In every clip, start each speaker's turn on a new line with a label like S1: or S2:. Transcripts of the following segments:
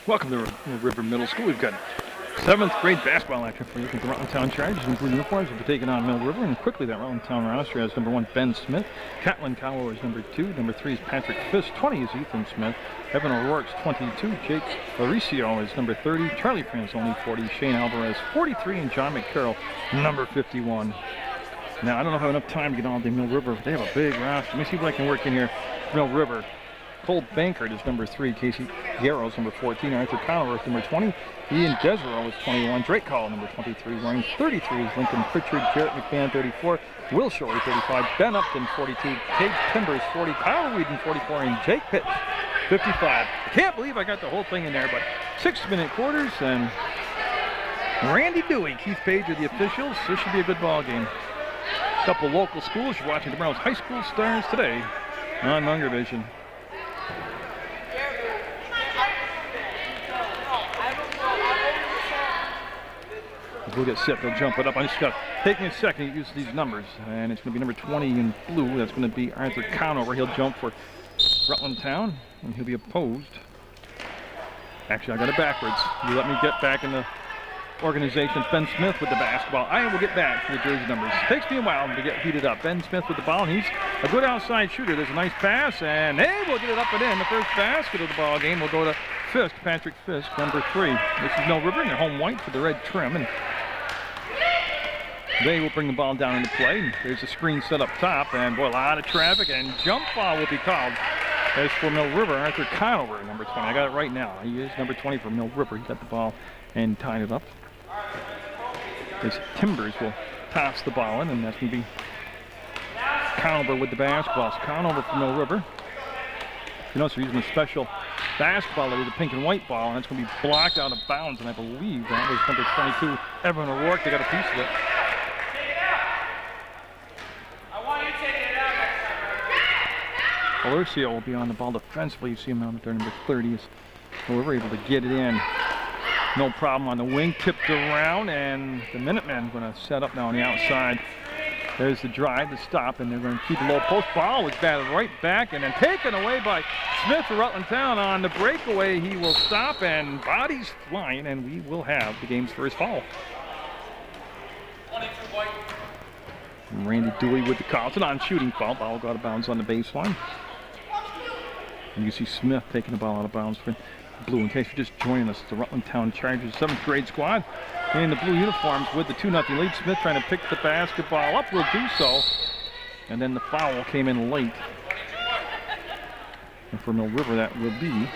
S1: Welcome to River Middle School. We've got 7th grade basketball action for you. The Rutland Town Chargers in blue uniforms will be taking on Mill River, and quickly that Rutland Town roster has number 1 Ben Smith, Catlin Cowell is number 2, number 3 is Patrick Fisk, 20 is Ethan Smith, Evan O'Rourke's 22, Jake Mauricio is number 30, Charlie Franzoni 40, Shane Alvarez 43, and John McCarroll number 51. Now I don't know if I have enough time to get on to Mill River. They have a big roster. Let me see what I can work in here. Mill River. Cole Bankert is number 3, Casey Garrow is number 14, Arthur Conner is number 20, Ian Desero is 21, Drake Call number 23, wearing 33 is Lincoln Pritchard, Jarrett McMahon 34, Will Shorey 35, Ben Upton 42, Cade Timbers 40, Kyle Whedon 44, and Jake Pitt 55. I can't believe I got the whole thing in there, but 6-minute quarters, and Randy Dewey, Keith Page are the officials. This should be a good ball game. A couple local schools. You're watching tomorrow's high school stars today on Munger Vision. We'll get set, they'll jump it up. I just got to take me a second to use these numbers. And it's going to be number 20 in blue. That's going to be Arthur Conover. He'll jump for Rutland Town, and he'll be opposed. Actually, I got it backwards. You let me get back in the organization. Ben Smith with the basketball. I will get back to the jersey numbers. Takes me a while to get heated up. Ben Smith with the ball, and he's a good outside shooter. There's a nice pass, and hey, we'll get it up and in. The first basket of the ball game will go to Fisk, Patrick Fisk, number 3. This is Mill River in their home white for the red trim, and they will bring the ball down into play. There's a screen set up top, and boy, a lot of traffic, and jump ball will be called. As for Mill River, Arthur Conover, number 20. I got it right now. He is number 20 for Mill River. He got the ball and tied it up. As Timbers will toss the ball in, and that's going to be Conover with the basketball. So Conover for Mill River. You notice they're using a special basketball with a pink and white ball, and it's going to be blocked out of bounds, and I believe that was number 22, Evan O'Rourke. They got a piece of it. Mauricio will be on the ball defensively. You see him out there, number 30. So we're able to get it in. No problem on the wing. Tipped around, and the Minutemen going to set up now on the outside. There's the drive, the stop, and they're going to keep the low post. Ball was batted right back, and then taken away by Smith for Rutland Town. On the breakaway, he will stop, and bodies flying, and we will have the game's first foul.
S2: 22 white.
S1: Randy Dewey with the call. It's a non-shooting foul. Ball got out of bounds on the baseline. And you see Smith taking the ball out of bounds for blue. In case you're just joining us, the Rutland Town Chargers 7th grade squad in the blue uniforms with the 2-0 lead. Smith trying to pick the basketball up, will do so. And then the foul came in late. And for Mill River, that will be,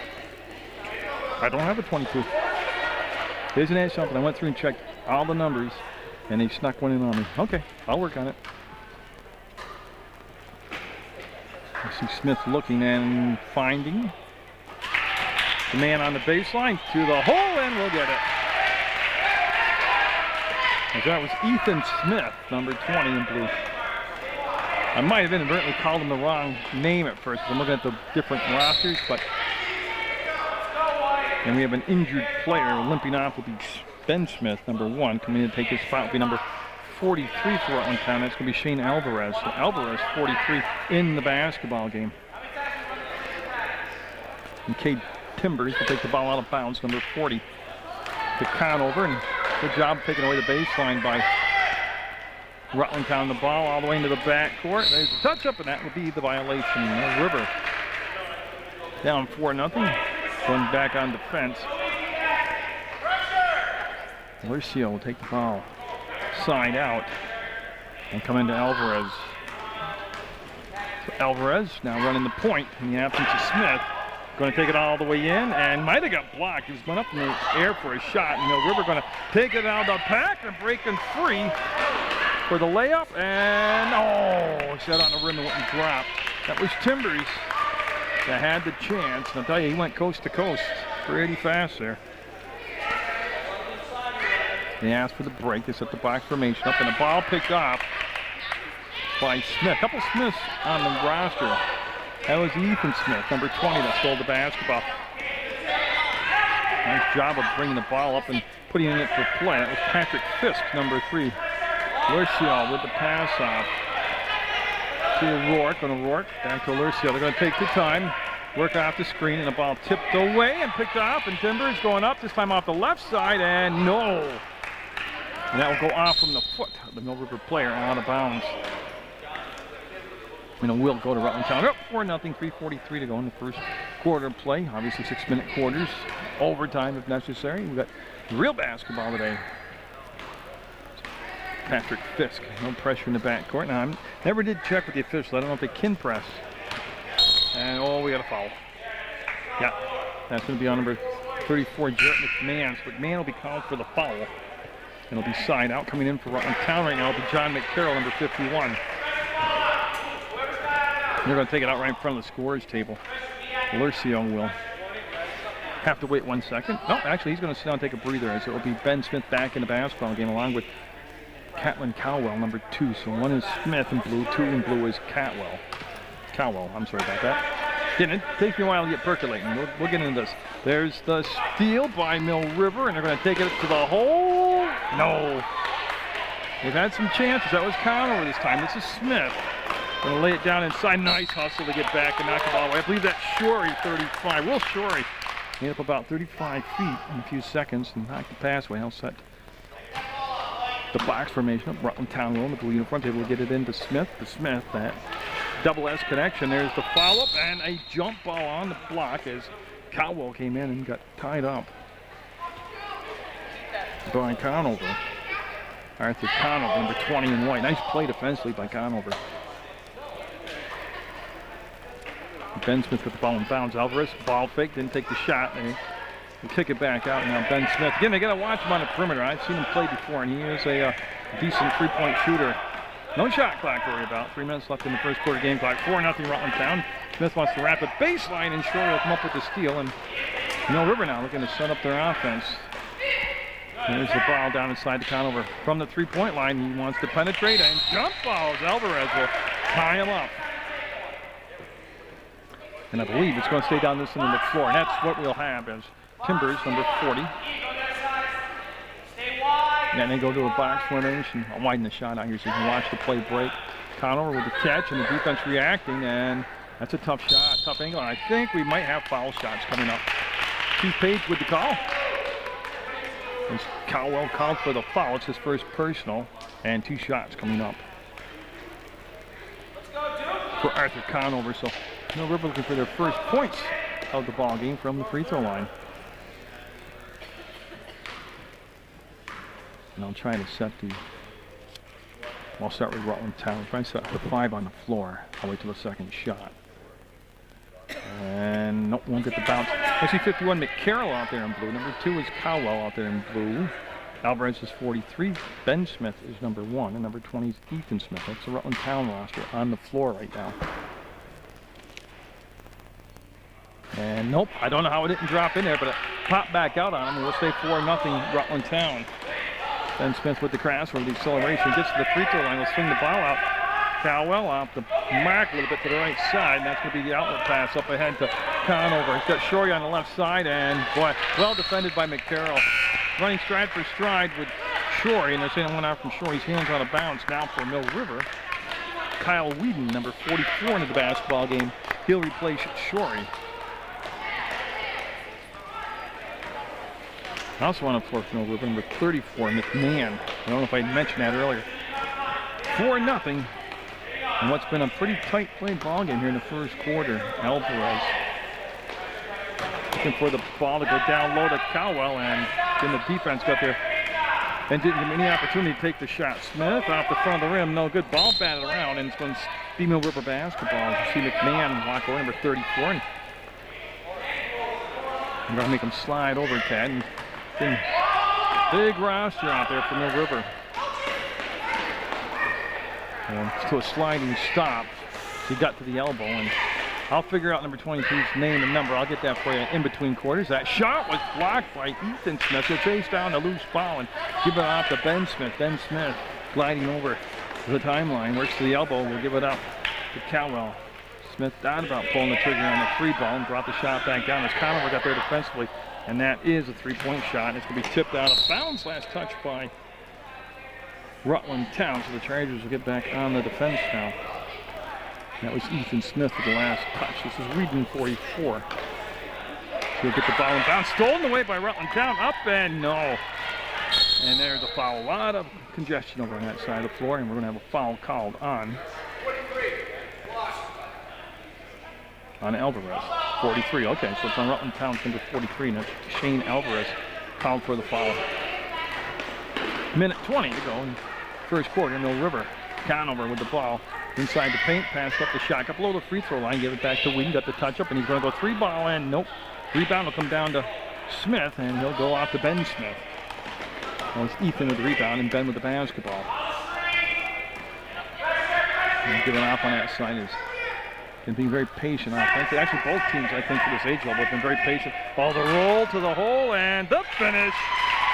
S1: I don't have a 22. Isn't that something? I went through and checked all the numbers, and they snuck one in on me. Okay, I'll work on it. You see Smith looking and finding the man on the baseline to the hole, and we'll get it. And that was Ethan Smith, number 20 in blue. I might have inadvertently called him the wrong name at first. I'm looking at the different rosters, but and we have an injured player limping off will be Ben Smith, number 1, coming in to take his spot. Will be number 43 for Rutland Town. That's going to be Shane Alvarez. So Alvarez, 43 in the basketball game. And Cade Timbers will take the ball out of bounds, number 40. To Conover, and good job taking away the baseline by Rutland Town. The ball all the way into the backcourt. There's a touch-up, and that will be the violation. Mill River down 4-0. Going back on defense. Mauricio will take the ball side out and come into Alvarez. So Alvarez now running the point in the absence of Smith. Going to take it all the way in, and might have got blocked. He was going up in the air for a shot. And Mill River going to take it out of the pack and breaking free for the layup. And oh, set on the rim and went and dropped. That was Timbers that had the chance. And I'll tell you, he went coast to coast pretty fast there. They asked for the break. They set the box formation up, and the ball picked off by Smith. A couple Smiths on the roster. That was Ethan Smith, number 20, that stole the basketball. Nice job of bringing the ball up and putting it for play. That was Patrick Fisk, number 3. Lucio with the pass off to O'Rourke. And O'Rourke back to Lucio. They're going to take the time. work off the screen, and the ball tipped away and picked off, and Timbers going up, this time off the left side, and no. And that will go off from the foot of the Mill River player out of bounds. And it will go to Rutland Town. Up 4-0, 3:43 to go in the first quarter of play. Obviously 6-minute quarters, overtime if necessary. We've got real basketball today. Patrick Fisk, no pressure in the backcourt. Now, I never did check with the official. I don't know if they can press. And, oh, we got a foul. Yeah, that's going to be on number 34, Jarrett McMahon. So McMahon will be called for the foul. And it'll be side out. Coming in for Rutland Town right now will be John McCarroll, number 51. They're going to take it out right in front of the scorers table. Lurcio will have to wait 1 second. No, actually, he's going to sit down and take a breather, as it will be Ben Smith back in the basketball game along with Catlin Cowell, number 2. So 1 is Smith in blue, 2 in blue is Cowell, I'm sorry about that. It takes me a while to get percolating. We'll get into this. There's the steal by Mill River, and they're going to take it to the hole. No. They've had some chances. That was Conover this time. This is Smith. Going to lay it down inside. Nice hustle to get back and knock the ball away. I believe that's Shorey, 35. Will Shorey made up about 35 feet in a few seconds and knocked the pass away. He'll set the box formation up. Rutland Town will in the blue uniform. Able to get it into Smith. To Smith, that double S connection. There's the follow-up and a jump ball on the block as Cowell came in and got tied up by Conover. Arthur Conover, number 20 in white. Nice play defensively by Conover. Ben Smith with the ball in bounds. Alvarez, ball fake, didn't take the shot. They kick it back out. Now Ben Smith. Again, they got to watch him on the perimeter. I've seen him play before, and he is a decent three-point shooter. No shot clock to worry about. 3 minutes left in the first quarter game clock. 4-0 Rutland Town. Smith wants to wrap it baseline, and Shorey will come up with the steal. And Mill River now looking to set up their offense. There's the ball down inside the Conover. From the three-point line, he wants to penetrate, and jump balls. Alvarez will tie him up. And I believe it's going to stay down this end of the floor. And that's what we'll have as Timbers, number 40. And then they go to a box formation. I'll widen the shot out here so you can watch the play break. Conover with the catch and the defense reacting. And that's a tough shot, tough angle. And I think we might have foul shots coming up. Keith Page with the call. As Cowell called for the foul. It's his first personal. And 2 shots coming up for Arthur Conover. So Mill River looking for their first points of the ball game from the free throw line. And I'll try to set the, I'll start with Rutland Town. Try to set the 5 on the floor. I'll wait till the second shot. And nope, won't get the bounce. I see 51 McCarroll out there in blue. Number 2 is Cowell out there in blue. Alvarez is 43. Ben Smith is number 1. And number 20 is Ethan Smith. That's the Rutland Town roster on the floor right now. And nope, I don't know how it didn't drop in there, but it popped back out on him. And we'll stay 4-0 Rutland Town. Ben Smith with the crash with the acceleration. Gets to the free throw line. Will swing the ball out. Cowell off the mark a little bit to the right side. And that's going to be the outlet pass up ahead to Conover. He's got Shorey on the left side. And boy, well defended by McCarroll. Running stride for stride with Shorey. And they're saying one out from Shorey's hands out of bounds now for Mill River. Kyle Whedon, number 44 into the basketball game. He'll replace Shorey. I also want to floor for Mill River, number 34, McMahon. I don't know if I mentioned that earlier. 4-0. And what's been a pretty tight play ball game here in the first quarter. Alvarez looking for the ball to go down low to Cowell, and then the defense got there and didn't give him any opportunity to take the shot. Smith off the front of the rim, no good. Ball batted around, and it's going to be Mill River basketball. You see McMahon walk over, number 34. And I'm going to make him slide over, Tad. And big roster out there for Mill River. And to a sliding stop. He got to the elbow, and I'll figure out number 22's name and number. I'll get that for you in between quarters. That shot was blocked by Ethan Smith. He'll chase down the loose ball and give it off to Ben Smith. Ben Smith gliding over the timeline. Works to the elbow. We'll give it up to Cowell. Smith thought about pulling the trigger on the free ball and brought the shot back down as Conover got there defensively. And that is a three-point shot. It's going to be tipped out of bounds. Last touch by Rutland Town. So the Chargers will get back on the defense now. That was Ethan Smith with the last touch. This is Rutland 44. He'll get the ball and bounce. Stolen away by Rutland Town. Up and no. And there's a foul. A lot of congestion over on that side of the floor, and we're going to have a foul called on Alvarez. 43. Okay, so it's on Rutland Town's number 43, and that's Shane Alvarez called for the foul. Minute 20 to go in first quarter. Mill River. Conover with the ball inside the paint. Pass up the shot. Up below the free throw line. Give it back to Whedon. Got the touch up, and he's going to go 3-ball in. Nope. Rebound will come down to Smith, and he'll go off to Ben Smith. Well, it's Ethan with the rebound and Ben with the basketball. And giving off on that side is being very patient offensively. Actually, both teams, I think, for this age level have been very patient. Ball the roll to the hole, and the finish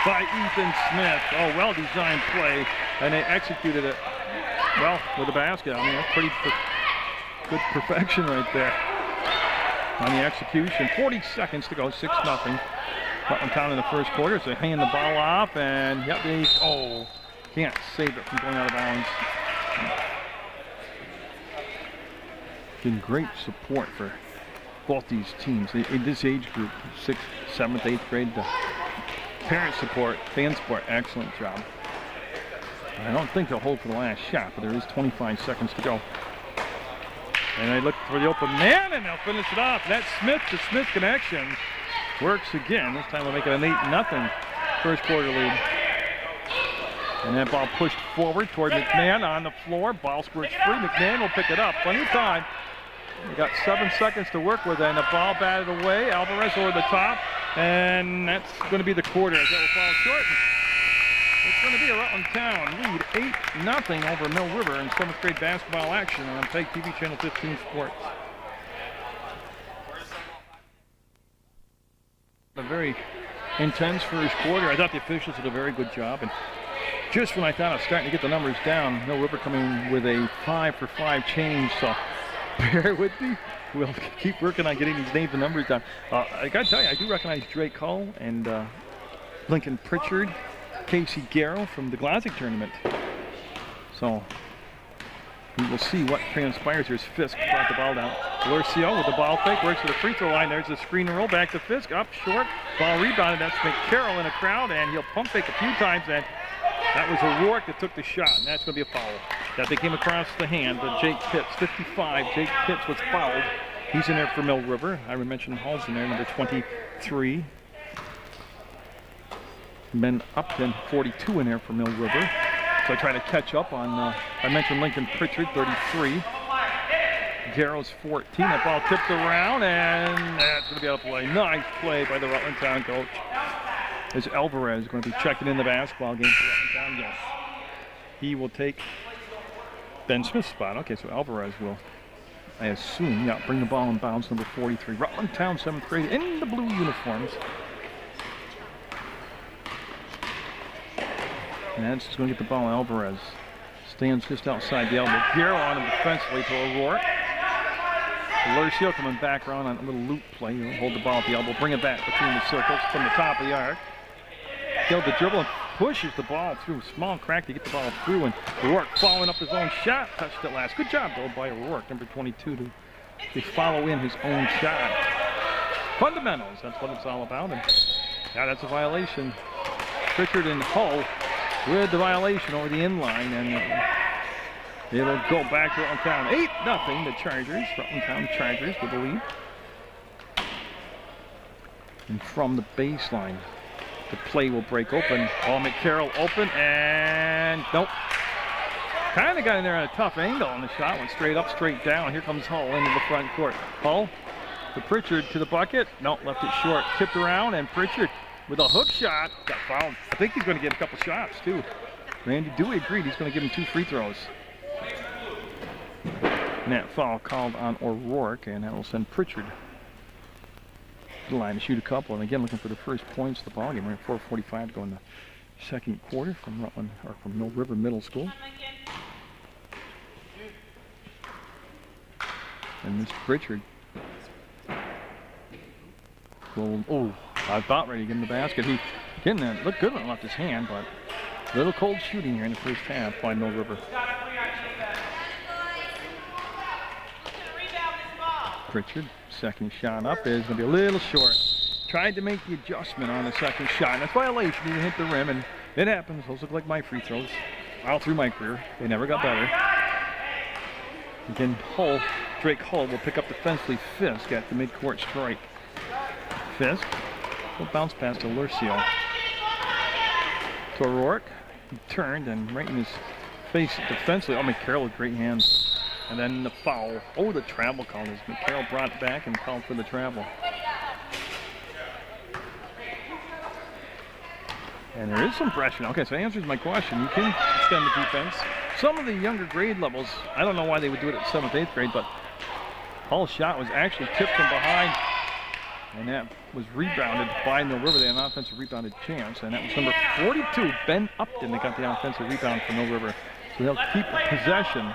S1: by Ethan Smith. Oh, well-designed play, and they executed it well with the basket. I mean, that's pretty good perfection right there on the execution. 40 seconds to go, 6-0. Rutland Town in the first quarter, so they hand the ball off, and yep, can't save it from going out of bounds. Been great support for both these teams. In this age group, 6th, 7th, 8th grade, the parent support, fan support, excellent job. I don't think they'll hold for the last shot, but there is 25 seconds to go. And they look for the open man, and they'll finish it off. That Smith-to-Smith connection works again. This time we'll make it an 8-0 first quarter lead. And that ball pushed forward toward McMahon on the floor. Ball squirts free. McMahon will pick it up. Plenty of time. We got 7 seconds to work with, and the ball batted away. Alvarez over the top, and that's going to be the quarter. That will fall short. It's going to be a Rutland Town lead 8-0 over Mill River in 7th grade basketball action on PEGTV Channel 15 Sports. A very intense first quarter. I thought the officials did a very good job, and just when I thought I was starting to get the numbers down, Mill River coming with a 5-for-5 change, so bear with me. We'll keep working on getting these names and numbers down. I got to tell you, I do recognize Drake Hull and Lincoln Pritchard, Casey Garrow from the Glazic tournament. So we will see what transpires. Here's Fisk, brought the ball down. Lurcio with the ball fake, works to the free throw line. There's the screen and roll, back to Fisk, up short. Ball rebounded, that's McCarroll in a crowd, and he'll pump fake a few times, and that was O'Rourke that took the shot, and that's going to be a foul. That they came across the hand, but Jake Pitts, 55. Jake Pitts was fouled. He's in there for Mill River. I mentioned Hall's in there, number 23. Ben Upton, 42 in there for Mill River. So I try to catch up on, I mentioned Lincoln Pritchard, 33. Garrow's 14. That ball tipped around, and that's going to be a play. Nice play by the Rutland Town coach. As Alvarez going to be checking in the basketball game for Rutland Town. Yes. He will take Ben Smith's spot. Okay, so Alvarez will, I assume, bring the ball in bounds, number 43. Rutland Town, 7th grade, in the blue uniforms. And that's going to get the ball. Alvarez stands just outside the elbow. Garrow on him defensively to O'Rourke. Lurcio coming back around on a little loop play. He'll hold the ball at the elbow, bring it back between the circles from the top of the arc. Killed the dribble and pushes the ball through. Small crack to get the ball through, and O'Rourke following up his own shot. Touched it last. Good job, though, by O'Rourke, number 22, to follow in his own shot. Fundamentals, that's what it's all about. And that's a violation. Pritchard and Hull with the violation over the inline, and it'll go back to Rutland Town. 8-0, the Chargers. Rutland Town Chargers with the lead. And from the baseline, the play will break open. Paul McCarroll open, and nope. Kind of got in there on a tough angle on the shot. Went straight up, straight down. Here comes Hull into the front court. Hull to Pritchard to the bucket. Nope, left it short. Tipped around, and Pritchard with a hook shot got fouled. I think he's going to get a couple shots, too. Randy Dewey agreed he's going to give him 2 free throws. And that foul called on O'Rourke, and that will send Pritchard to the line to shoot a couple. And again, looking for the first points of the ball game. We're at 4:45 to go in the second quarter from Mill River Middle School. And Mr. Pritchard will, I thought ready to give him the basket. He getting that looked good when it left his hand, but a little cold shooting here in the first half by Mill River. Pritchard, second shot up is going to be a little short. Tried to make the adjustment on the second shot. That's violation. He hit the rim, and it happens. Those look like my free throws all through my career. They never got better. Again, Drake Hull will pick up defensively Fisk at the midcourt strike. Fisk will bounce pass to Lurcio. To O'Rourke. He turned and right in his face defensively. Oh, McCarroll with great hands. And then the foul. Oh, the travel call as McCarroll brought it back and called for the travel. And there is some pressure. Okay, so that answers my question. You can extend the defense. Some of the younger grade levels, I don't know why they would do it at 7th, 8th grade, but Hull's shot was actually tipped from behind. And that was rebounded by Mill River. They had an offensive rebounded chance. And that was number 42, Ben Upton, that got the offensive rebound for Mill River. So they'll keep possession.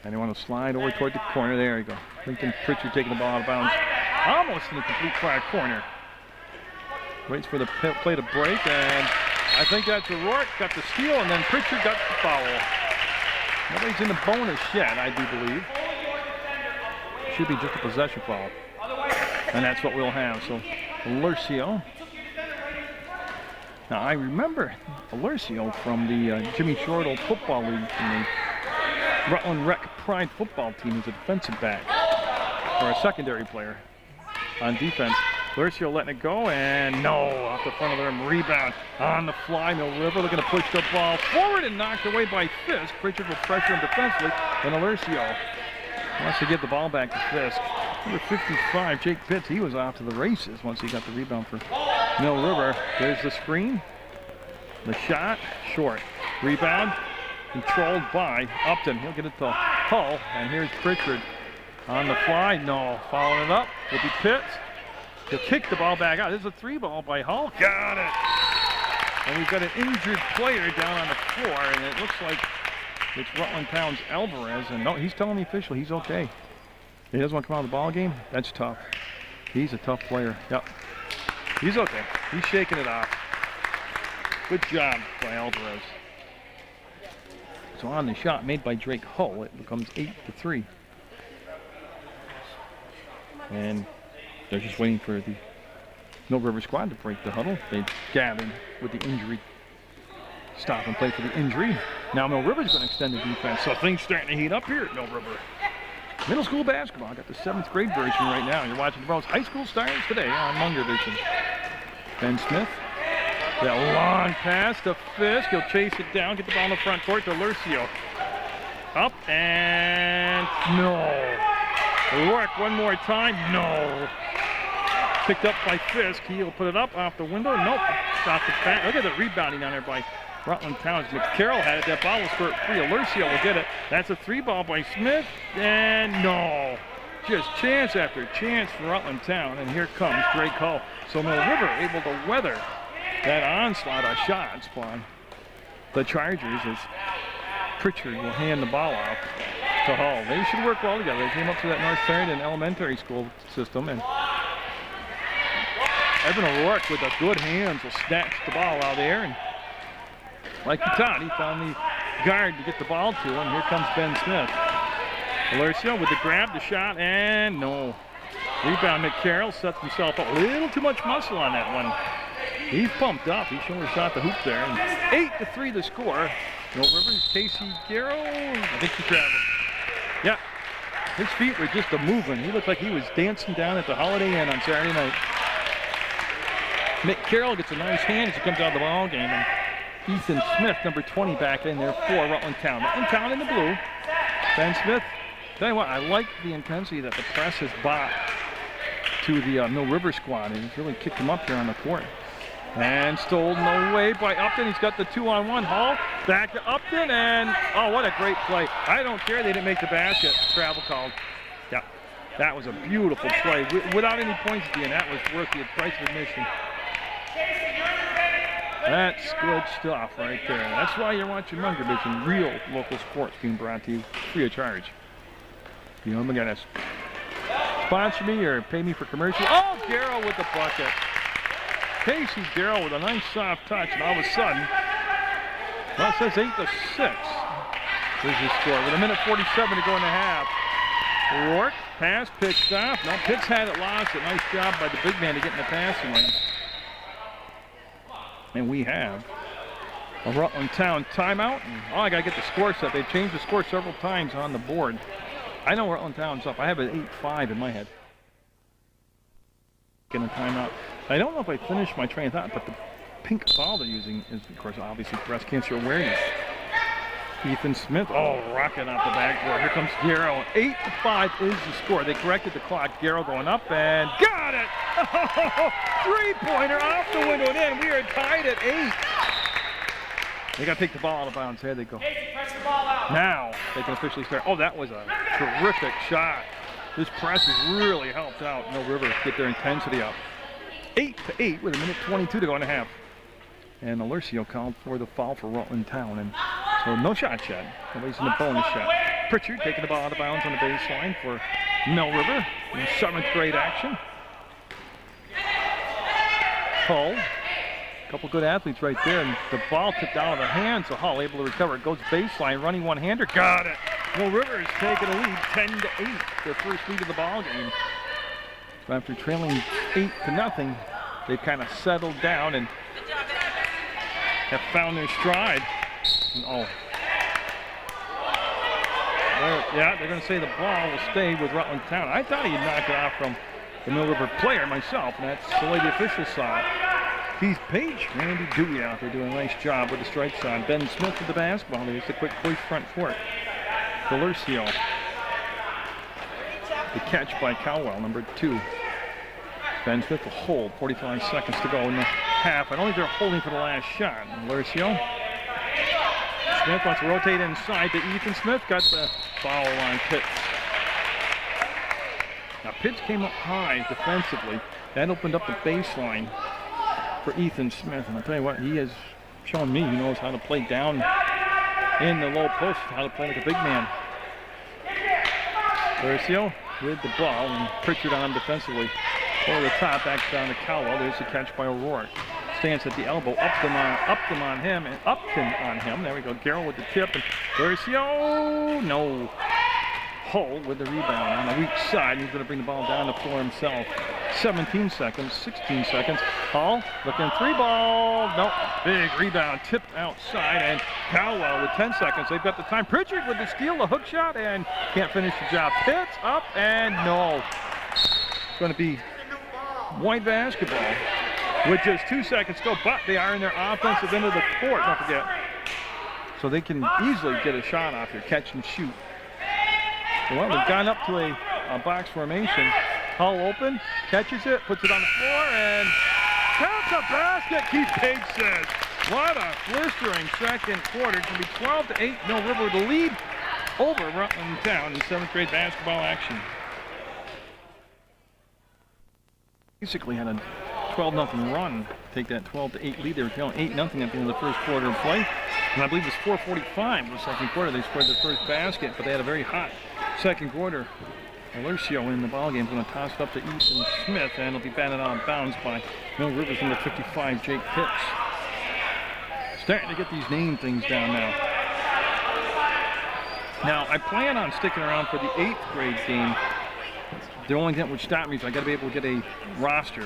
S1: And they want to slide over toward the corner. There you go. Lincoln Pritchard taking the ball out of bounds. Almost in the complete far corner. Waits for the play to break, and I think that's O'Rourke got the steal, and then Pritchard got the foul. Nobody's in the bonus yet, I do believe. Should be just a possession foul. And that's what we'll have. So, Lurcio. Now, I remember Lurcio from the Jimmy Shortle Football League, from the Rutland Rec Pride football team. He's a defensive back, or a secondary player on defense. Lurcio letting it go, and no, off the front of the rim, rebound on the fly. Mill River looking to push the ball forward and knocked away by Fisk. Pritchard will pressure him defensively, and Lurcio wants to get the ball back to Fisk. Number 55, Jake Pitts, he was off to the races once he got the rebound for Mill River. There's the screen, the shot, short. Rebound, controlled by Upton. He'll get it to Hull, and here's Pritchard on the fly. No, following it up will be Pitts. He'll kick the ball back out. This is a 3 ball by Hull. Got it. And we've got an injured player down on the floor, and it looks like it's Rutland Town's Alvarez. And no, he's telling the official he's okay. He doesn't want to come out of the ball game. That's tough. He's a tough player. Yep. He's okay. He's shaking it off. Good job by Alvarez. So on the shot made by Drake Hull, it becomes 8-3. And they're just waiting for the Mill River squad to break the huddle. They gathered with the injury. Stop and play for the injury. Now Mill River's going to extend the defense, so things starting to heat up here at Mill River. Middle school basketball. Got the 7th grade version right now. You're watching the Bros High School Stars today on Munger Vision. Ben Smith. That long pass to Fisk. He'll chase it down, get the ball in the front court to Lurcio. Up and no. O'Rourke one more time. No. Picked up by Fisk. He'll put it up off the window. Nope. Stop the back. Look at the rebounding down there by Rutland Town. McCarroll had it. That ball will squirt free. Lurcio will get it. That's a 3 ball by Smith. And no. Just chance after chance for Rutland Town. And here comes Drake Hull. So Mill River able to weather that onslaught of shots by the Chargers as Pritchard will hand the ball off to Hull. They should work well together. They came up through that North Clarendon elementary school system, and Evan O'Rourke with the good hands will snatch the ball out there, and like he thought, he found the guard to get the ball to, and here comes Ben Smith. Lurcio with the grab, the shot, and no. Rebound, McCarroll sets himself up. A little too much muscle on that one. He's pumped up. He should have shot the hoop there. And 8-3 the score. Mill River's Casey Garrow. I think he traveled. Yeah. His feet were just a-moving. He looked like he was dancing down at the Holiday Inn on Saturday night. McCarroll gets a nice hand as he comes out of the ball game. And Ethan Smith, number 20, back in there for Rutland Town. Rutland Town in the blue. Ben Smith. Tell you what, I like the intensity that the press has brought to the Mill River squad, and he's really kicked him up here on the court. And stolen away by Upton. He's got the 2-on-1. Hall back to Upton, and oh, what a great play. I don't care they didn't make the basket. Travel called. Yeah, that was a beautiful play. Without any points at the end, that was worth the price of admission. That's good stuff right there. That's why you're watching Munger Vision, real local sports being brought to you free of charge. You know, again, that's sponsor me or pay me for commercial. Oh, Garrow with the bucket. Casey Garrow with a nice soft touch, and all of a sudden, well, it says 8-6 is the score with 1:47 to go in the half. O'Rourke Pass picked off. No, Pitts had it lost. A nice job by the big man to get in the passing lane. And we have a Rutland Town timeout. And, I got to get the score set. They've changed the score several times on the board. I know Rutland Town's up. I have it 8-5 in my head. Getting a timeout. I don't know if I finished my train of thought, but the pink ball they're using is, of course, obviously breast cancer awareness. Ethan Smith, rocking off the backboard. Here comes Garrow. 8-5 is the score. They corrected the clock. Garrow going up and got it! Three-pointer off the window and in. We are tied at 8. They got to take the ball out of bounds. There they go.
S2: Press the ball out.
S1: Now they can officially start. That was a terrific shot. This press has really helped out Mill River get their intensity up. 8-8 with 1:22 to go in the half. And Alercio called for the foul for Rutland Town. And so no shot yet. Nobody's in the bonus shot. Pritchard taking the ball out of bounds on the baseline for Mill River in 7th grade action. Hull. A couple good athletes right there. And the ball tipped out of the hands. So Hull able to recover. It goes baseline, running one-hander. Got it. Mill River is taking a lead 10-8. Their first lead of the ball game. So after trailing 8-0, they've kind of settled down and have found their stride. And, they're going to say the ball will stay with Rutland Town. I thought he'd knock it off from the Mill River player myself, and that's the way the officials saw it. Keith Page, Randy Dewey out there doing a nice job with the strikes on. Ben Smith with the basketball. There's the quick push front court. Alercio. The catch by Cowell, number 2. Ben Smith will hold. 45 seconds to go in the half. I don't think they're holding for the last shot. Alercio. Smith wants to rotate inside to Ethan Smith. Got the foul on Pitts. Now Pitts came up high defensively. That opened up the baseline for Ethan Smith. And I'll tell you what, he has shown me he knows how to play down in the low post, how to play like a big man. Alercio with the ball and Pritchard on him defensively. Over the top, back down to Cowell. There's the catch by O'Rourke. Stands at the elbow, Upton on him. There we go. Garrow with the tip, and Alercio, no. Hull with the rebound on the weak side. He's going to bring the ball down the floor himself. 17 seconds, 16 seconds. Hull looking 3-ball. Nope. Big rebound, tipped outside, and Cowell with 10 seconds. They've got the time. Pritchard with the steal, the hook shot, and can't finish the job. Pitts up, and no. It's going to be white basketball with just 2 seconds to go, but they are in their offensive end of the court, don't forget. So they can easily get a shot off here, catch and shoot. Well, they've gone up to a box formation. Hull open, catches it, puts it on the floor, and counts a basket, Keith Page says. What a blistering second quarter. It's going to be 12-8, Mill River with the lead over Rutland Town in 7th grade basketball action. Basically had a 12-0 run to take that 12-8 lead. They were trailing 8-0 at the end of the first quarter of play. And I believe it was 4:45 in the second quarter. They scored their first basket, but they had a very hot second quarter. Alercio in the ballgame is going to toss it up to Ethan Smith, and it'll be batted out of bounds by Mill River's number 55, Jake Pitts. Starting to get these name things down now. Now, I plan on sticking around for the 8th grade game. The only thing that would stop me is I got to be able to get a roster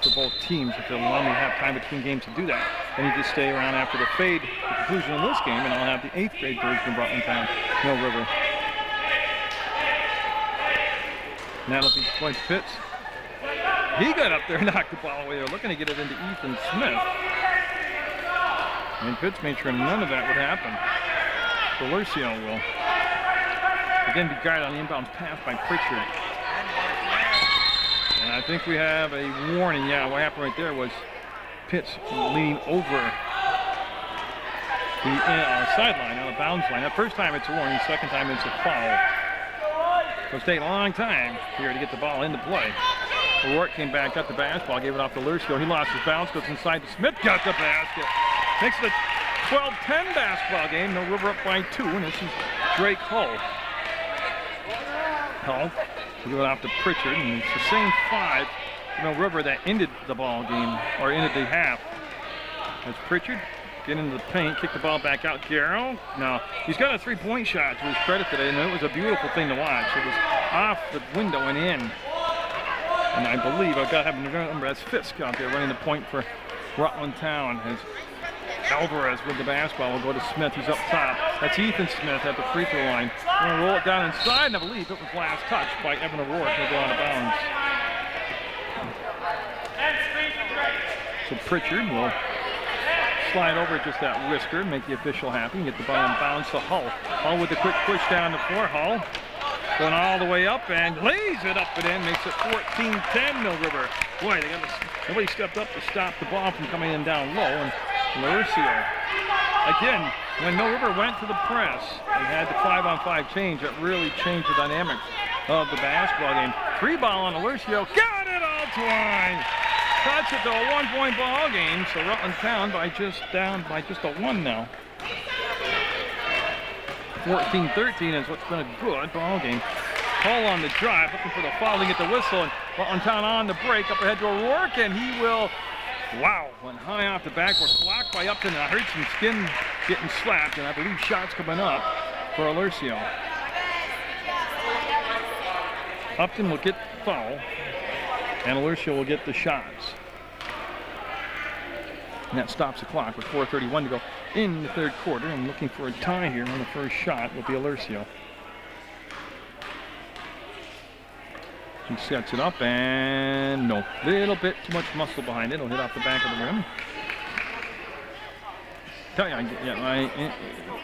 S1: for both teams if they'll allow me to have time between games to do that. I need to stay around after the fade, the conclusion of this game, and I'll have the 8th grade version of Rutland Town, Mill River. Now it'll be Dwight Pitts. He got up there and knocked the ball away. They're looking to get it into Ethan Smith. And Pitts made sure none of that would happen. Alercio will again be guarded on the inbounds pass by Pritchard. And I think we have a warning. Yeah, what happened right there was Pitts leaning over the sideline, on the bounds line. The first time it's a warning, second time it's a foul. So it's taking a long time here to get the ball into play. O'Rourke came back, got the basketball, gave it off to Alercio. He lost his bounce, goes inside to Smith, got the basket. Makes it a 12-10 basketball game. Mill River up by 2, and this is Drake Hull. Hull will give it off to Pritchard, and it's the same 5 for Mill River that ended the ball game, or ended the half. As Pritchard get into the paint, kick the ball back out. Garrow, no, he's got a three-point shot to his credit today, and it was a beautiful thing to watch. It was off the window and in. And I believe, I've got to remember, that's Fisk out there running the point for Rutland Town. As Alvarez with the basketball will go to Smith, who's up top. That's Ethan Smith at the free throw line. We're going to roll it down inside, and I believe it was last touch by Evan O'Rourke. He'll go out of bounds. So Pritchard will slide over just that whisker, make the official happy, and get the ball in bounds to Hull. Hull with the quick push down the floor. Hull going all the way up and lays it up and in, makes it 14-10 Mill River. Boy, nobody stepped up to stop the ball from coming in down low, and Laurcio. Again, when Mill River went to the press and had the 5-on-5 change, it really changed the dynamics of the basketball game. Free ball on Laurcio, got it all to line. Cuts it to a one-point ball game, so Rutland Town down by just a one now. 14-13 is what's been a good ball game. Hull on the drive, looking for the foul to get the whistle, and Rutland Town on the break, up ahead to O'Rourke, and he will, wow, went high off the backboard, blocked by Upton. I heard some skin getting slapped, and I believe shots coming up for Laurcio. Upton will get the foul, and Laurcio will get the shots. And that stops the clock with 4:31 to go in the third quarter. And looking for a tie here on the first shot will be Laurcio. He sets it up, and no, little bit too much muscle behind it. It'll hit off the back of the rim. I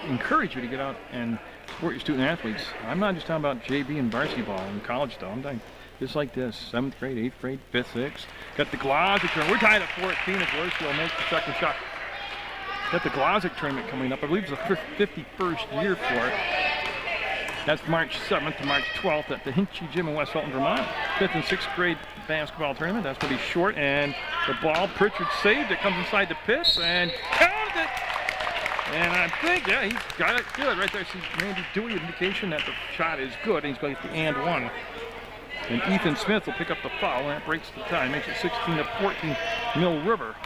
S1: encourage you to get out and support your student athletes. I'm not just talking about JV and varsity ball in college, though. I'm talking just like this, 7th grade, 8th grade, 5th, 6th. Got the Glozik tournament. We're tied at 14 as Laurcio makes the second shot. Got the Glozik tournament coming up. I believe it's the 51st year for it. That's March 7th to March 12th at the Hinchy Gym in West Fulton, Vermont. 5th and 6th grade basketball tournament. That's going to be short, and the ball, Pritchard saved it, comes inside the pits, and counted it. And I think, yeah, he's got it good right there. See Randy Dewey, indication that the shot is good, and he's going to get the and one. And Ethan Smith will pick up the foul, and that breaks the tie. Makes it 16-14 Mill River.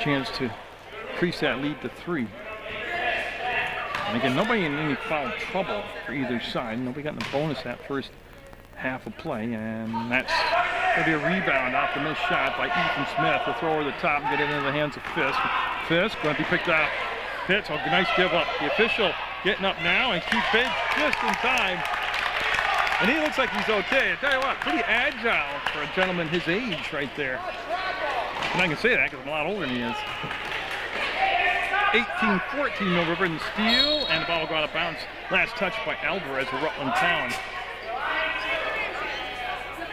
S1: Chance to increase that lead to 3. And again, nobody in any foul trouble for either side. Nobody got in the bonus that first half of play, and that's going to be a rebound off the missed shot by Ethan Smith. He'll throw over the top and get it into the hands of Fisk. Fisk going to be picked off. Pitts, oh, nice give up. The official getting up now, and Keith Page just in time. And he looks like he's okay. I tell you what, pretty agile for a gentleman his age right there. And I can say that because I'm a lot older than he is. 18-14 Mill River in the steal, and the ball will go out of bounds. Last touch by Alvarez of Rutland Town.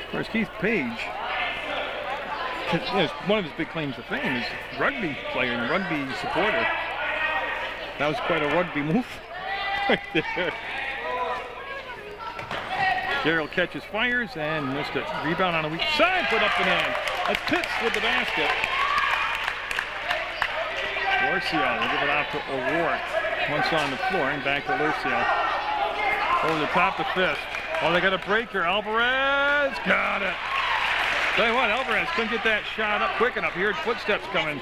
S1: Of course, Keith Page, one of his big claims to fame is rugby player and rugby supporter. That was quite a rugby move right there. Darrell catches, fires, and missed it. Rebound on the weak side, put up and in. That's Pitts with the basket. Laurcio will give it off to O'Rourke. Once on the floor, and back to Laurcio. Over the top to Fisk. Oh, they got a breaker. Alvarez got it. Tell you what, Alvarez couldn't get that shot up quick enough. He heard footsteps coming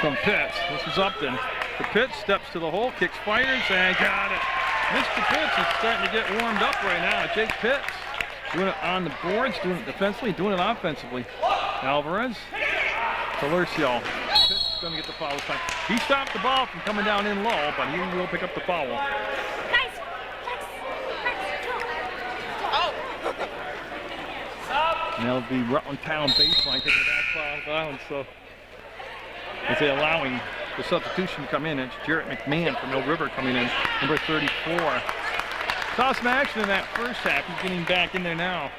S1: from Pitts. This is Upton. The Pitts steps to the hole, kicks, fires, and got it. Mr. Pitts is starting to get warmed up right now. Jake Pitts doing it on the boards, doing it defensively, doing it offensively. Alvarez to Laurcio. Pitts is going to get the foul this time. He stopped the ball from coming down in low, but he will pick up the foul. And that'll be Rutland Town baseline taking the back foul. So as they allowing the substitution to come in, it's Jarrett McMahon from Mill River coming in, number 34. Saw some action in that first half. He's getting back in there now.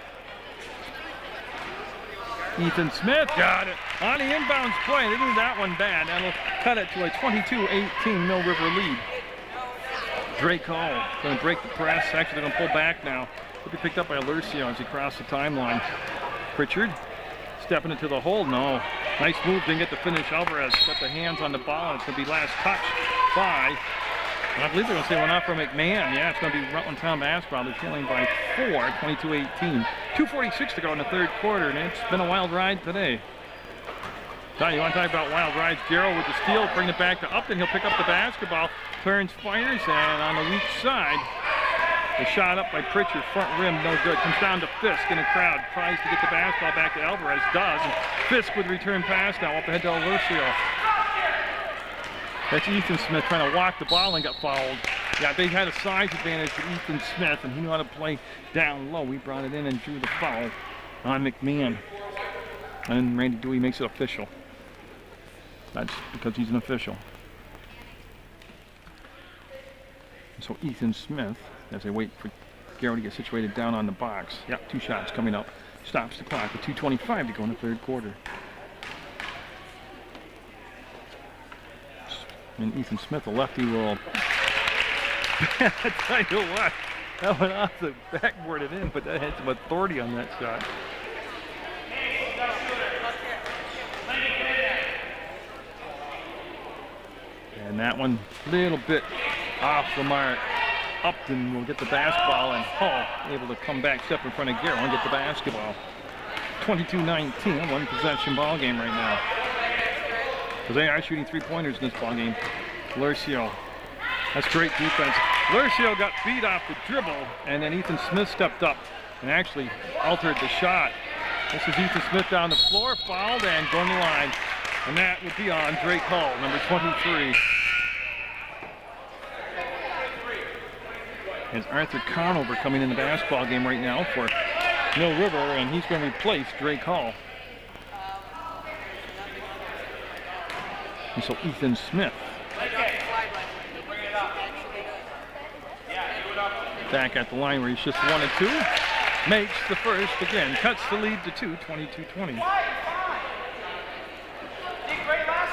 S1: Ethan Smith got it on the inbounds play. They didn't do that one bad. That'll cut it to a 22-18 Mill River lead. Drake Hall going to break the press. Actually, they're going to pull back now. He'll be picked up by Laurcio as he crosses the timeline. Pritchard stepping into the hole. No. Nice move. Didn't get the finish. Alvarez got the hands on the ball. It's going to be last touch by I believe they're going to say one off from McMahon. Yeah, it's going to be Rutland Town basketball. They're trailing by 4, 22-18. 2:46 to go in the third quarter, and it's been a wild ride today. Don, you want to talk about wild rides? Gerald with the steal, bring it back to Upton. He'll pick up the basketball, turns, fires, and on the weak side, the shot up by Pritchard, front rim, no good. Comes down to Fisk in the crowd, tries to get the basketball back to Alvarez, does. And Fisk with return pass now up ahead to Lucio. That's Ethan Smith trying to walk the ball and got fouled. Yeah, they had a size advantage for Ethan Smith, and he knew how to play down low. We brought it in and drew the foul on McMahon. And Randy Dewey makes it official. That's because he's an official. So Ethan Smith, as they wait for Garrow to get situated down on the box. Yep, 2 shots coming up. Stops the clock with 2:25 to go in the third quarter. And Ethan Smith, the lefty, will... I tell you what, that went off the backboard and in, but that had some authority on that shot. And that one, little bit off the mark. Upton will get the basketball, and Hall able to come back, step in front of Garrow and get the basketball. 22-19, one possession ball game right now. So they are shooting 3-pointers in this ball game. Lucio, that's great defense. Lucio got beat off the dribble, and then Ethan Smith stepped up and actually altered the shot. This is Ethan Smith down the floor, fouled and going to the line. And that would be on Drake Hall, number 23. As Arthur Conover coming in the basketball game right now for Mill River, and he's going to replace Drake Hall. And so Ethan Smith back at the line where he's just 1 and 2, makes the first again, cuts the lead to 2, 22-20.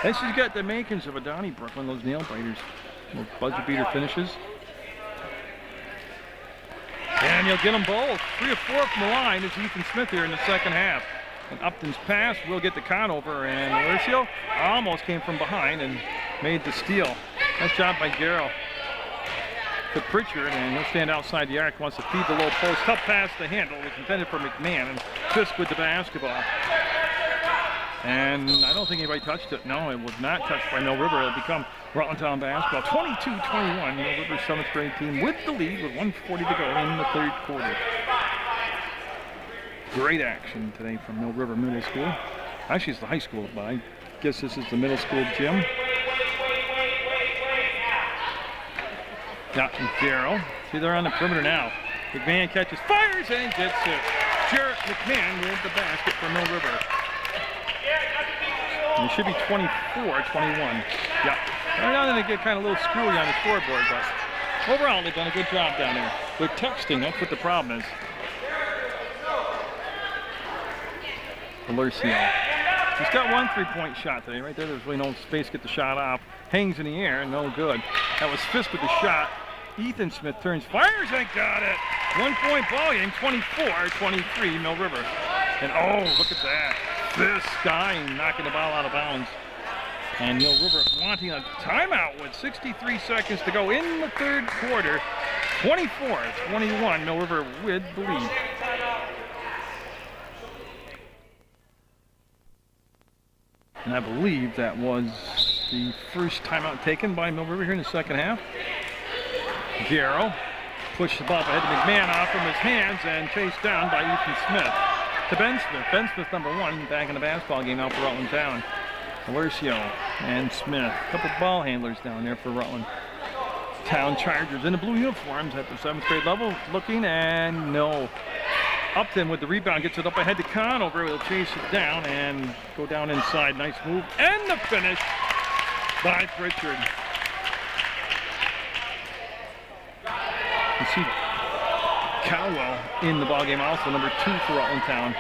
S1: This has got the makings of a Donnybrook, one of those nail biters, those buzzer beater finishes. And you'll get them both. 3 or 4 from the line is Ethan Smith here in the second half. And Upton's pass will get the Conover, and Lucio almost came from behind and made the steal. Nice job by Garrow to Pritchard, and he'll stand outside the arc, wants to feed the low post. Tough pass to handle, was intended for McMahon, and Fisk with the basketball. And I don't think anybody touched it. No, it was not touched by Mill River. It'll become Rutland Town basketball. 22-21, Mill River's 7th grade team with the lead with 1:40 to go in the third quarter. Great action today from Mill River Middle School. Actually, it's the high school, but I guess this is the middle school gym. Got Garrow. See, they're on the perimeter now. McMahon catches, fires, and gets it. Jarrett McMahon with the basket for Mill River. And it should be 24-21. Yeah. Every now and then they get kind of a little screwy on the scoreboard, but overall they've done a good job down there. They're texting, that's what the problem is. Lucio. He's got 1 3-point shot today. Right there, there's really no space to get the shot off. Hangs in the air, no good. That was Fisk with the shot. Ethan Smith turns, fires, and got it. 1-point ball game, 24-23, Mill River. And oh, look at that. Fisk dying, knocking the ball out of bounds. And Mill River wanting a timeout with 63 seconds to go in the third quarter. 24-21, Mill River with the lead. And I believe that was the first timeout taken by Mill River here in the second half. Garrow pushed the ball ahead to McMahon off from his hands and chased down by Ethan Smith. To Ben Smith. Ben Smith, number 1, back in the basketball game out for Rutland Town. Lucio and Smith. A couple ball handlers down there for Rutland Town Chargers in the blue uniforms at the 7th grade level. Looking, and no. Upton with the rebound, gets it up ahead to Conover. He'll chase it down and go down inside. Nice move. And the finish by Pritchard. You see Cowell in the ballgame also, number 2 for Rutland Town.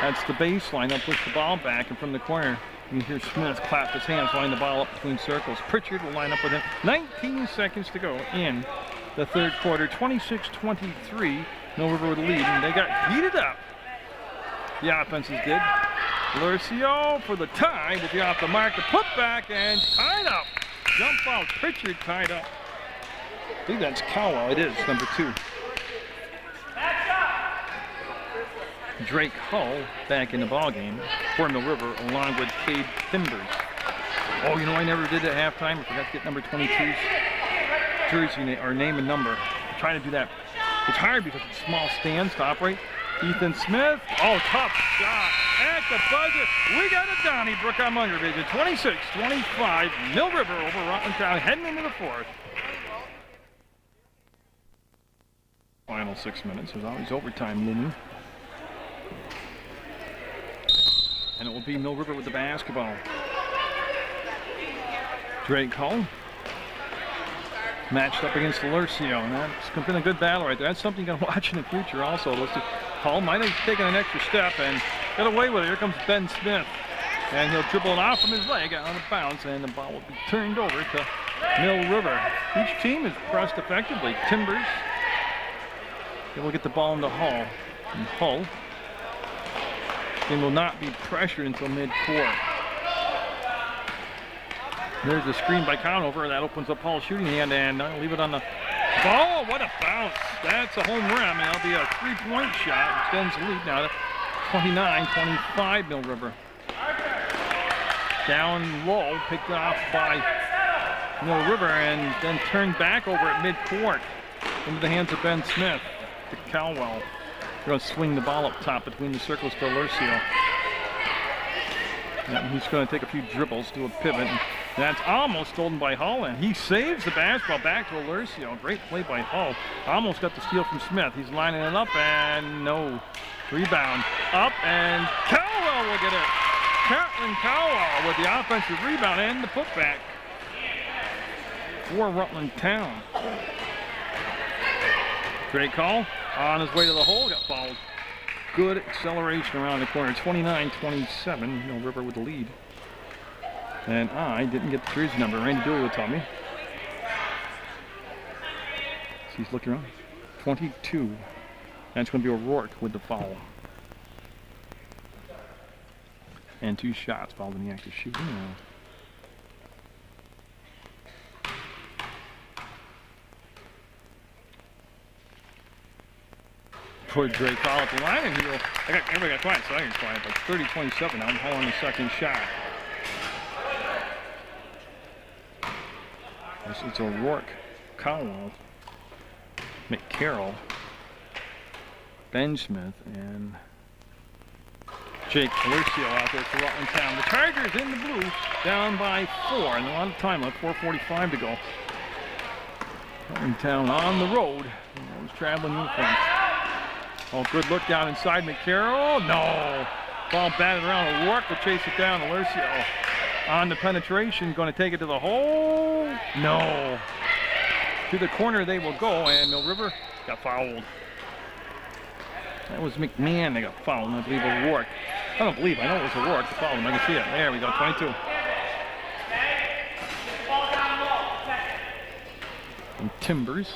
S1: That's the baseline. They'll push the ball back, and from the corner, you can hear Smith clap his hands, line the ball up between circles. Pritchard will line up with him. 19 seconds to go in the third quarter. 26-23, Mill River with the lead, and they got heated up. The offenses did. Lucio for the tie will be off the mark. The put back and tied up. jump ball. Pritchard tied up. I think that's Cowell. It is, number 2. Drake Hull back in the ball game for Mill River, along with Cade Timbers. Oh, you know, I never did at halftime. I forgot to get number 22's jersey or name and number. I'm trying to do that. It's hard because it's small stands to operate. Ethan Smith. Oh, tough shot at the buzzer. We got a Donnybrook on Munger Vision. 26-25. Mill River over Rutland Town, heading into the 4th. Final 6 minutes. There's always overtime looming. And it will be Mill River with the basketball. Drake Hull matched up against Lursio, and that's been a good battle right there. That's something you're going to watch in the future also. Hull might have taken an extra step and got away with it. Here comes Ben Smith, and he'll dribble it off from his leg out of bounds, and the ball will be turned over to Mill River. Each team is pressed effectively. Timbers, they will get the ball into Hull, and Hull will not be pressured until mid-court. There's a screen by Conover that opens up Hull's shooting hand, and I'll leave it on the ball. What a bounce. That's a home run, and that'll be a 3-point shot. Extends the lead now to 29-25 Mill River. Down low, picked off by Mill River, and then turned back over at mid-court into the hands of Ben Smith to Caldwell. They're going to swing the ball up top between the circles to Lursio. And he's going to take a few dribbles, do a pivot. And that's almost stolen by Hull, and he saves the basketball back to Lursio. Great play by Hull. Almost got the steal from Smith. He's lining it up, and no. Rebound up, and Cowell will get it. Catlin Cowell with the offensive rebound and the putback for Rutland Town. Drake Hull on his way to the hole, got fouled. Good acceleration around the corner. 29-27, Mill River with the lead. And I didn't get the jersey number. Randy Dooley will tell me. So he's looking around. 22. That's going to be O'Rourke with the foul. And 2 shots fouled in the act of shooting. For Drake Hall at the line, and everybody got quiet, so I got quiet, but 30-27 now. Hall on the second shot. It's O'Rourke, Cowell, McCarroll, Ben Smith, and Jake Lursio out there for Rutland Town. The Chargers in the blue, down by 4, and a lot of time left, 4:45 to go. Rutland Town on the road, and those traveling uniforms. Oh, good look down inside McCarroll. No. Ball batted around. O'Rourke will chase it down to Lursio. On the penetration, going to take it to the hole. No. To the corner they will go, and Mill River got fouled. That was McMahon that got fouled, and I believe O'Rourke. I know it was O'Rourke that fouled him. I can see it. There we go, 22. And Timbers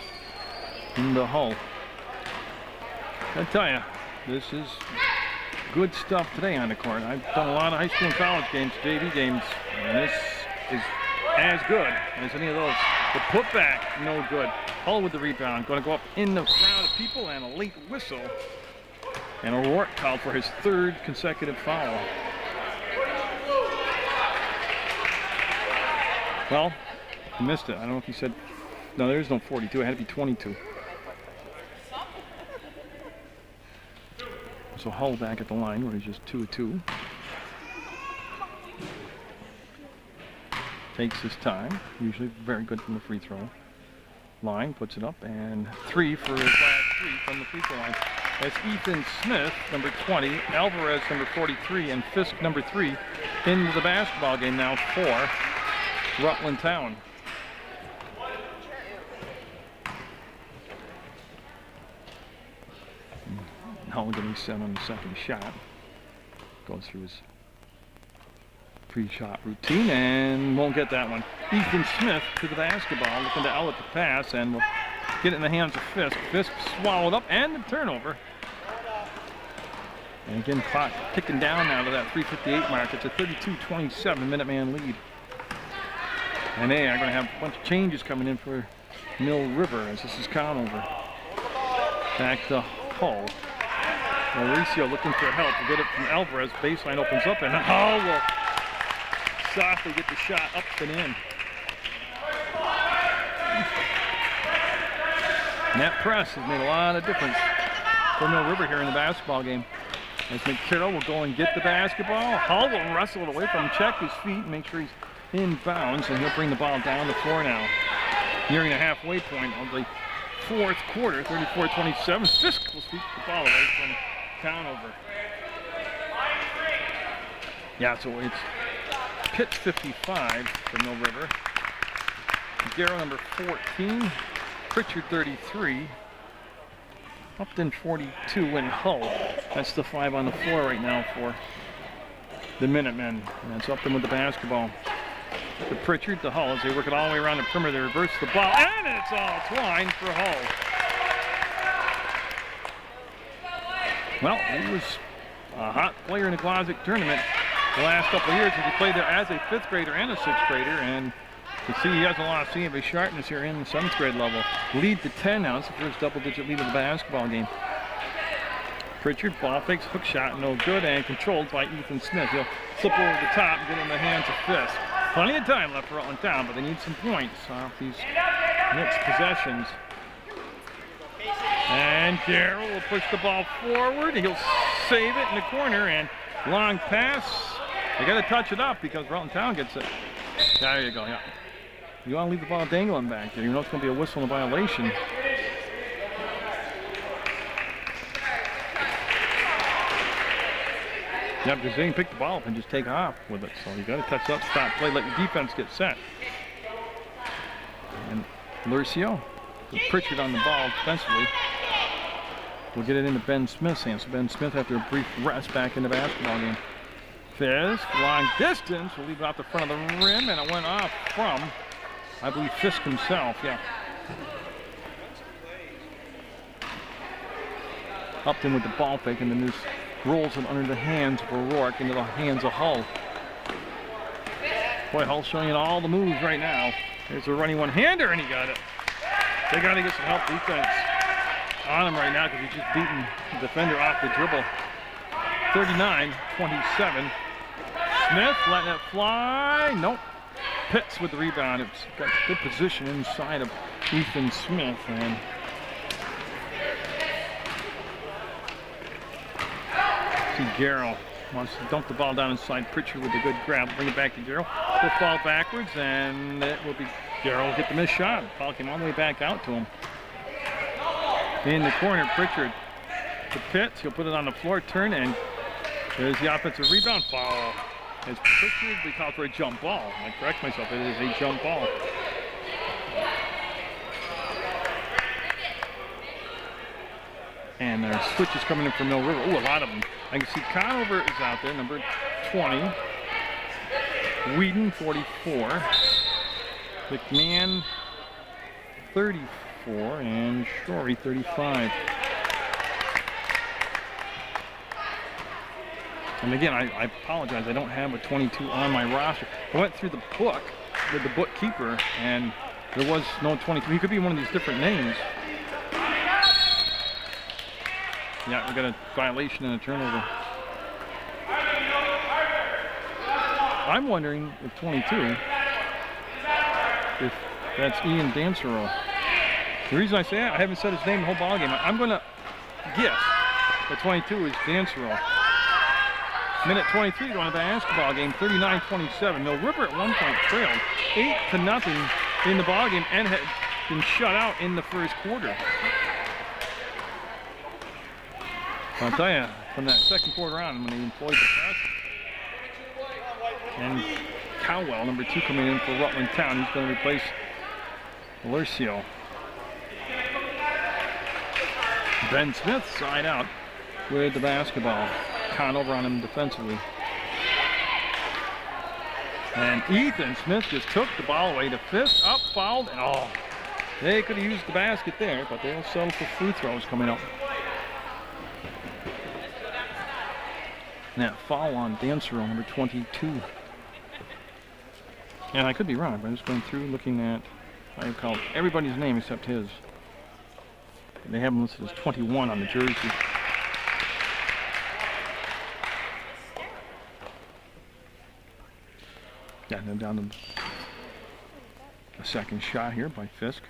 S1: in the Hull. I tell you, this is good stuff today on the court. I've done a lot of high school and college games, JV games, and this is as good as any of those. The putback, no good. Hull with the rebound, going to go up in the crowd of people, and a late whistle. And O'Rourke called for his 3rd consecutive foul. Well, he missed it. I don't know if he said, no, there's no 42. It had to be 22. So Hull back at the line where he's just 2 of 2. Takes his time, usually very good from the free throw line, puts it up, and 3 for his last 3 from the free throw line. That's Ethan Smith, number 20, Alvarez, number 43, and Fisk, number 3, into the basketball game now for Rutland Town. Hull getting set on the second shot. Goes through his pre-shot routine and won't get that one. Ethan Smith to the basketball, looking to outlet the pass, and will get it in the hands of Fisk. Fisk swallowed up, and the turnover. And again, clock ticking down now to that 3:58 mark. It's a 32-27 Minuteman lead. And they are going to have a bunch of changes coming in for Mill River as this is Conover. Back to Hull. Mauricio looking for help. We'll get it from Alvarez. Baseline opens up and Hull will softly get the shot up and in. And that press has made a lot of difference for Mill River here in the basketball game. As McCarroll will go and get the basketball. Hull will wrestle it away from him, check his feet, make sure he's in bounds, and he'll bring the ball down the floor now. Nearing the halfway point of the fourth quarter, 34-27. Fisk will sweep the ball away from Conover. Yeah, so it's Pitt 55 for Mill River. Garrow number 14. Pritchard 33. Upton 42 and Hull. That's the 5 on the floor right now for the Minutemen. And that's Upton with the basketball. To Pritchard, to Hull as they work it all the way around the perimeter. They reverse the ball, and it's all twine for Hull. Well, he was a hot player in the Glossic tournament the last couple of years. He played there as a 5th grader and a 6th grader, and you can see he has a lot of his sharpness here in the 7th grade level. Lead to 10 now. It's the first double-digit lead of the basketball game. Pritchard, ball fakes, hook shot, no good, and controlled by Ethan Smith. He'll slip over the top and get in the hands of Fisk. Plenty of time left for Rutland Town, but they need some points off these next possessions. And Garrow will push the ball forward. He'll save it in the corner, and long pass. They got to touch it up because Rutland Town gets it. There you go, yeah. You want to leave the ball dangling back there. You know it's going to be a whistle and a violation. Yeah, because they can pick the ball up and just take off with it. So you got to touch up, stop play, let your defense get set. And Lucio with Pritchard on the ball defensively. We'll get it into Ben Smith's hands. So Ben Smith, after a brief rest, back in the basketball game. Fisk, long distance, will leave it out the front of the rim, and it went off from, I believe, Fisk himself, yeah. Upton with the ball fake, and then this rolls it under the hands of O'Rourke into the hands of Hull. Boy, Hull's showing all the moves right now. There's a running one-hander, and he got it. They got to get some help defense on him right now because he's just beating the defender off the dribble. 39-27. Smith letting it fly. Nope. Pitts with the rebound. It's got good position inside of Ethan Smith. And see Garrow wants to dump the ball down inside. Pritchard with a good grab. Bring it back to Garrow. He'll fall backwards, and it will be Garrow hit the missed shot. The ball came all the way back out to him. In the corner, Pritchard to Pitts. He'll put it on the floor, turn, and there's the offensive rebound. Foul. As Pritchard, we call for a jump ball. I correct myself, it is a jump ball. And there's switches coming in from Mill River. Oh, a lot of them. I can see Conover is out there, number 20. Whedon, 44. McMahon, 34. And Shorey, 35. And again, I apologize, I don't have a 22 on my roster. I went through the book with the bookkeeper, and there was no 22. He could be one of these different names. Yeah, we got a violation and a turnover. I'm wondering if 22, if that's Ian Dansereau. The reason I say that, I haven't said his name the whole ball game. I'm going to guess that 22 is Dansereau. Minute 23 going to the basketball game, 39-27. Mill River at one point trailed 8-0 in the ball game and had been shut out in the first quarter. I'll tell you, from that second quarter on, when they employed the press, and Cowell, number 2, coming in for Rutland Town, he's going to replace Lucio. Ben Smith side out with the basketball. Conover on him defensively. And Ethan Smith just took the ball away to Fisk, up, fouled, and oh, they could have used the basket there, but they'll settle for free throws coming up. And that foul on Dansereau, number 22. And I could be wrong, but I'm just going through looking at, I've called everybody's name except his. And they have him listed as 21 on the jersey. Yeah, then down to a second shot here by Fisk.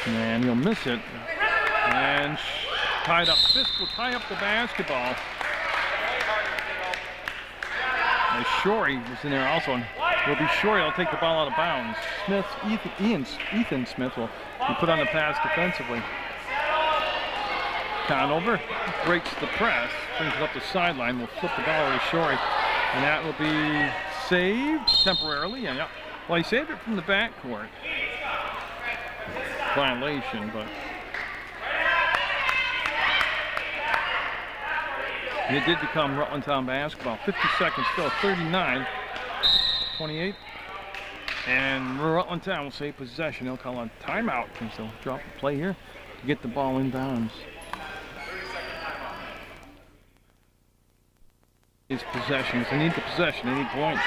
S1: And he'll miss it. And tied up. Fisk will tie up the basketball. And Shorey was in there also. And it'll be Shorey will take the ball out of bounds. Ethan Smith will be put on the pass defensively. Conover breaks the press, brings it up the sideline. Will flip the ball over to Shorey. And that will be saved temporarily. Yeah. Well, he saved it from the backcourt. Violation, but it did become Rutland Town basketball. 50 seconds still, 39-28. And Rutland Town will say possession. They'll call a timeout because they'll drop the play here to get the ball in bounds. It's possessions. They need the possession. They need points.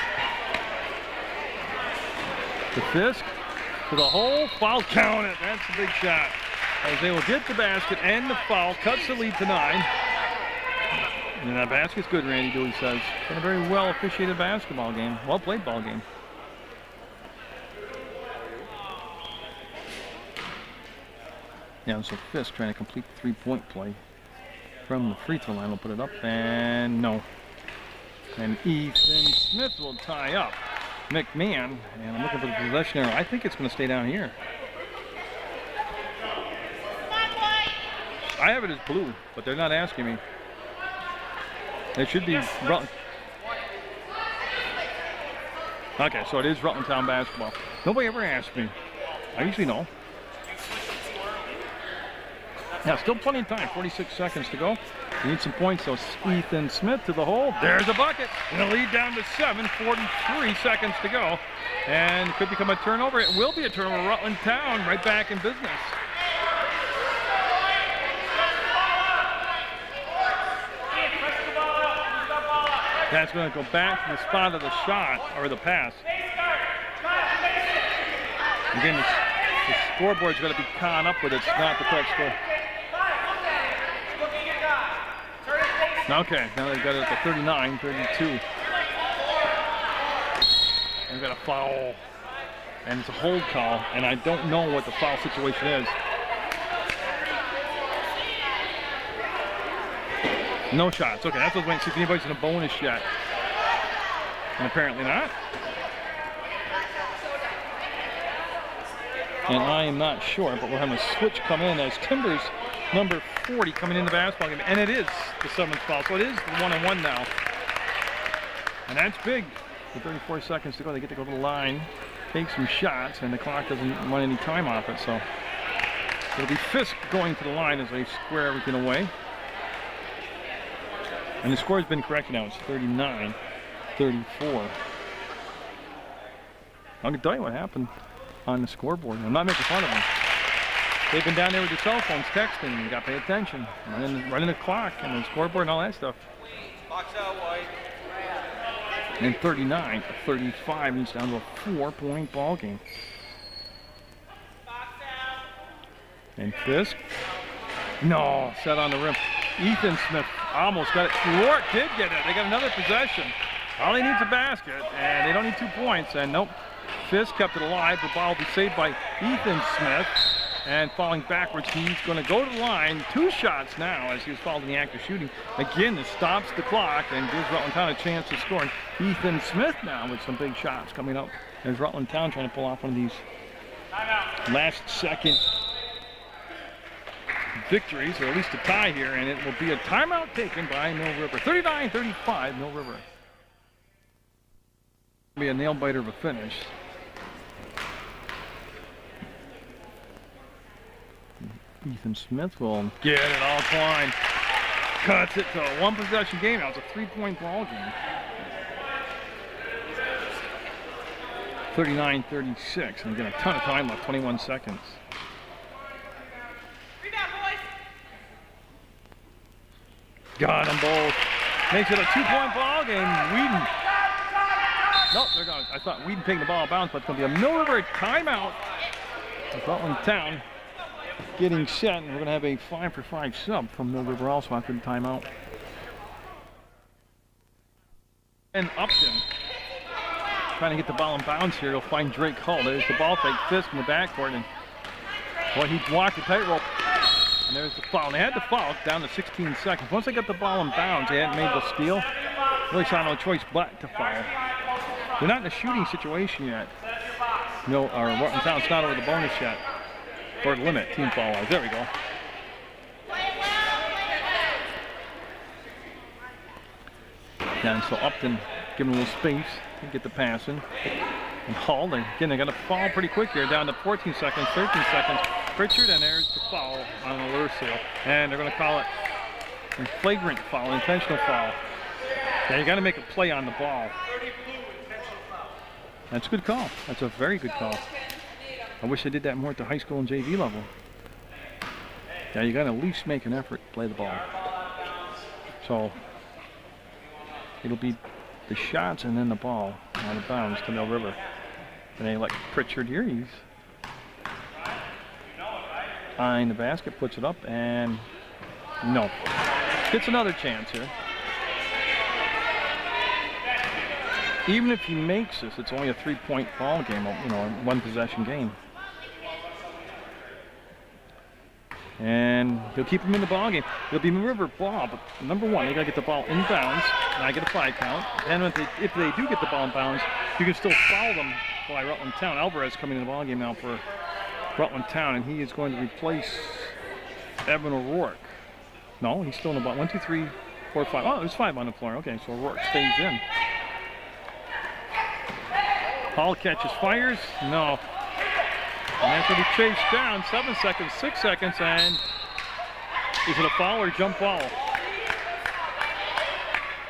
S1: To Fisk. To the hole. Foul. Count it. That's a big shot. As they will get the basket and the foul. Cuts the lead to 9. And that basket's good, Randy Dewey says. Been a very well officiated basketball game. Well played ball game. Yeah, so Fisk trying to complete the three-point play from the free throw line. We'll put it up and no. And Ethan Smith will tie up McMahon. And I'm looking for the possession arrow. I think it's going to stay down here. I have it as blue, but they're not asking me. It should be Rutland. Okay, so it is Rutland Town basketball. Nobody ever asked me. I usually know. Now, still plenty of time. 46 seconds to go. You need some points, so Ethan Smith to the hole. There's a bucket. And the lead down to 7. 43 seconds to go. And it could become a turnover. It will be a turnover. Rutland Town right back in business. That's going to go back to the spot of the shot, or the pass. Again, the scoreboard's going to be caught up with it. It's not the correct score. Okay, now they've got it at the 39-32. They've got a foul, and it's a hold call, and I don't know what the foul situation is. No shots. Okay, that's what I was waiting to see if anybody's in a bonus yet. And apparently not. And I am not sure, but we're having a switch come in as Timbers number 40 coming in the basketball game. And it is the 7th foul, so it is the 1-on-1 now. And that's big. With 34 seconds to go, they get to go to the line, take some shots, and the clock doesn't run any time off it. So it'll be Fisk going to the line as they square everything away. And the score has been corrected now. It's 39-34. I can tell you what happened on the scoreboard. I'm not making fun of them. They've been down there with their cell phones texting. You got to pay attention. Running the clock and the scoreboard and all that stuff. Box out, White. And 39-35. It's down to a 4-point ball game. Box out. And Fisk. No, set on the rim. Ethan Smith almost got it. Rourke did get it. They got another possession. All they need is a basket, and they don't need 2 points. And nope, Fisk kept it alive. The ball will be saved by Ethan Smith. And falling backwards, he's going to go to the line. 2 shots now as he was fouled in the act of shooting. Again, this stops the clock and gives Rutland Town a chance to score. And Ethan Smith now with some big shots coming up. There's Rutland Town trying to pull off one of these last-second victories, or at least a tie here, and it will be a timeout taken by Mill River. 39-35, Mill River. It'll be a nail-biter of a finish. Ethan Smith will get it all Klein. Cuts it to a 1-possession game. Now it's a 3-point ball game. 39-36, and again, a ton of time left, 21 seconds. Got them both. Makes it a 2-point ball game. Whedon Nope, they're going. I thought we'd take the ball out of bounds, but it's going to be a Mill River timeout. Rutland Town getting set, and we're going to have a 5-for-5 sub from Mill River also after the timeout. And Upton trying to get the ball in bounds here. He'll find Drake Hull. There's the ball fake, Fisk in the backcourt, and well, he walked the tightrope. And there's the foul. And they had the foul down to 16 seconds. Once they got the ball in bounds, they hadn't made the steal. Really saw no choice but to foul. They're not in a shooting situation yet. No, or Rutland Town's not over the bonus yet. Or the limit, team foul wise. There we go. And so Upton giving a little space to get the pass in. And Hall, again, they got to foul pretty quick here, down to 14 seconds, 13 seconds. Pritchard, and there's the foul on an alert seal. And they're going to call it a flagrant foul, intentional foul. Yeah, you got to make a play on the ball. That's a good call. That's a very good call. I wish they did that more at the high school and JV level. Yeah, you got to at least make an effort to play the ball. So it'll be the shots and then the ball out of bounds to Mill River. And they let Pritchard here. He's behind the basket, puts it up, and no. Gets another chance here. Even if he makes this, it's only a 3-point ball game, you know, one possession game. And he'll keep him in the ball game. It'll be Mill River ball, but number one, they got to get the ball in bounds. And I get a 5 count. And if they do get the ball in bounds, you can still foul them by Rutland Town. Alvarez coming in the ball game now for Rutland Town, and he is going to replace Evan O'Rourke. No, he's still in the ball. 1, 2, 3, 4, 5. Oh, there's 5 on the floor. Okay, so O'Rourke stays in. Hall catches, fires. No. And that's going to be chased down. 7 seconds, 6 seconds, and is it a foul or jump ball?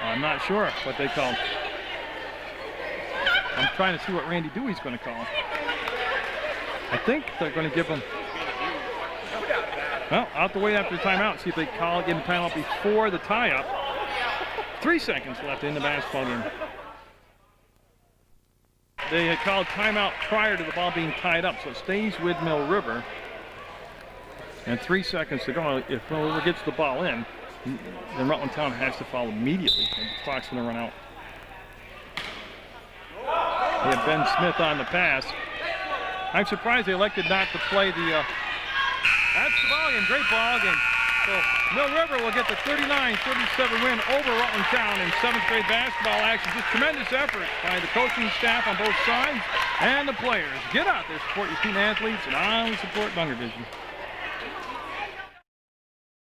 S1: I'm not sure what they call. I'm trying to see what Randy Dewey's going to call. I think they're going to give him, well, out the way after the timeout. See if they call it, give him the timeout before the tie-up. 3 seconds left in the basketball game. They had called timeout prior to the ball being tied up, so it stays with Mill River. And 3 seconds to go. If Mill River gets the ball in, then Rutland Town has to foul immediately. And the clock's going to run out. They have Ben Smith on the pass. I'm surprised they elected not to play the. That's the ball game. Great ball game. So Mill River will get the 39-37 win over Rutland Town in 7th grade basketball action. Just tremendous effort by the coaching staff on both sides and the players. Get out there, support your student athletes, and I support Munger Vision.